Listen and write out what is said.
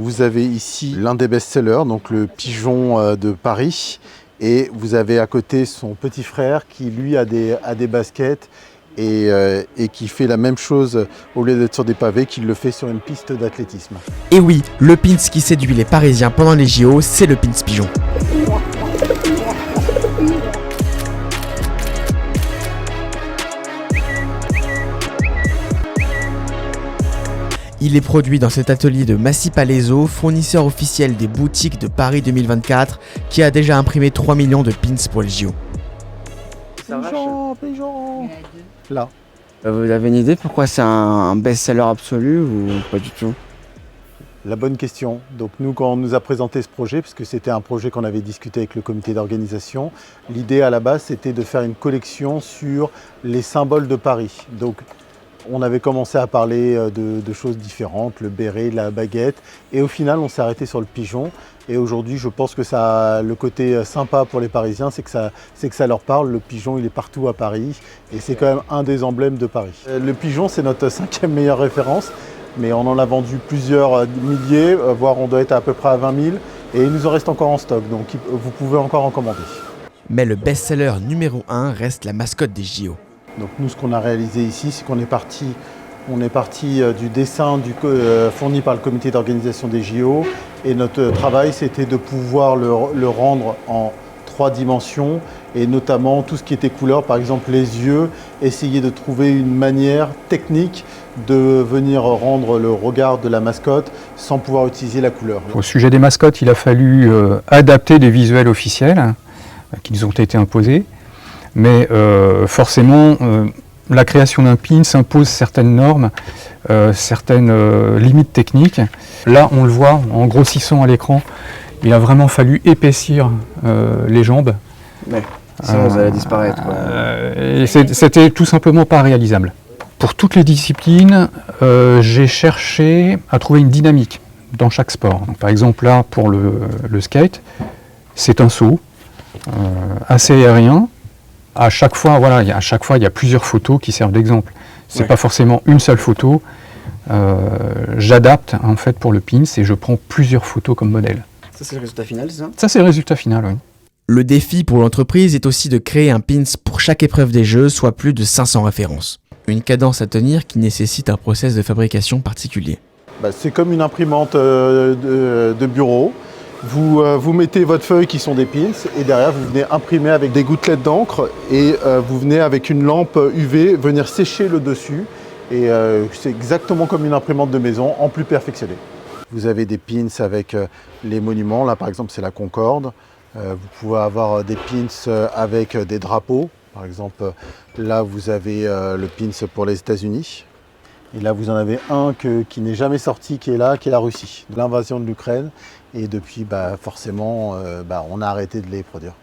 Vous avez ici l'un des best-sellers, donc le pigeon de Paris. Et vous avez à côté son petit frère qui lui a des baskets et qui fait la même chose au lieu d'être sur des pavés, qu'il le fait sur une piste d'athlétisme. Et oui, le pins qui séduit les Parisiens pendant les JO, c'est le pins pigeon. Il est produit dans cet atelier de Massy Palaiseau, fournisseur officiel des boutiques de Paris 2024, qui a déjà imprimé 3 millions de pins pour les JO. Pigeon. Là. Vous avez une idée pourquoi c'est un best-seller absolu ou pas du tout? La bonne question. Donc nous, quand on nous a présenté ce projet, parce que c'était un projet qu'on avait discuté avec le comité d'organisation, l'idée à la base c'était de faire une collection sur les symboles de Paris. Donc on avait commencé à parler de choses différentes, le béret, la baguette, et au final on s'est arrêté sur le pigeon. Et aujourd'hui je pense que ça, le côté sympa pour les Parisiens, c'est que ça leur parle. Le pigeon il est partout à Paris et c'est quand même un des emblèmes de Paris. Le pigeon c'est notre 5e meilleure référence, mais on en a vendu plusieurs milliers, voire on doit être à peu près à 20 000, et il nous en reste encore en stock, donc vous pouvez encore en commander. Mais le best-seller numéro 1 reste la mascotte des JO. Donc nous, ce qu'on a réalisé ici, c'est qu'on est parti du dessin fourni par le comité d'organisation des JO, et notre travail, c'était de pouvoir le rendre en 3 dimensions, et notamment tout ce qui était couleur, par exemple les yeux, essayer de trouver une manière technique de venir rendre le regard de la mascotte sans pouvoir utiliser la couleur. Au sujet des mascottes, il a fallu adapter des visuels officiels qui nous ont été imposés. Mais forcément, la création d'un pin impose certaines normes, certaines limites techniques. Là, on le voit en grossissant à l'écran, il a vraiment fallu épaissir les jambes. Ouais, sinon ça allait disparaître. Et c'était tout simplement pas réalisable. Pour toutes les disciplines, j'ai cherché à trouver une dynamique dans chaque sport. Donc, par exemple, là, pour le skate, c'est un saut assez aérien. À chaque fois, il y a plusieurs photos qui servent d'exemple. C'est pas forcément une seule photo. J'adapte en fait pour le pins et je prends plusieurs photos comme modèle. Ça c'est le résultat final, c'est ça? Ça c'est le résultat final, oui. Le défi pour l'entreprise est aussi de créer un pins pour chaque épreuve des Jeux, soit plus de 500 références. Une cadence à tenir qui nécessite un process de fabrication particulier. C'est comme une imprimante de bureau. Vous mettez votre feuille qui sont des pins et derrière vous venez imprimer avec des gouttelettes d'encre et vous venez avec une lampe UV venir sécher le dessus et c'est exactement comme une imprimante de maison en plus perfectionné. Vous avez des pins avec les monuments, là par exemple c'est la Concorde. Vous pouvez avoir des pins avec des drapeaux, par exemple là vous avez le pins pour les États-Unis. Et là, vous en avez un qui n'est jamais sorti, qui est là, qui est la Russie, l'invasion de l'Ukraine. Et depuis, forcément, on a arrêté de les produire.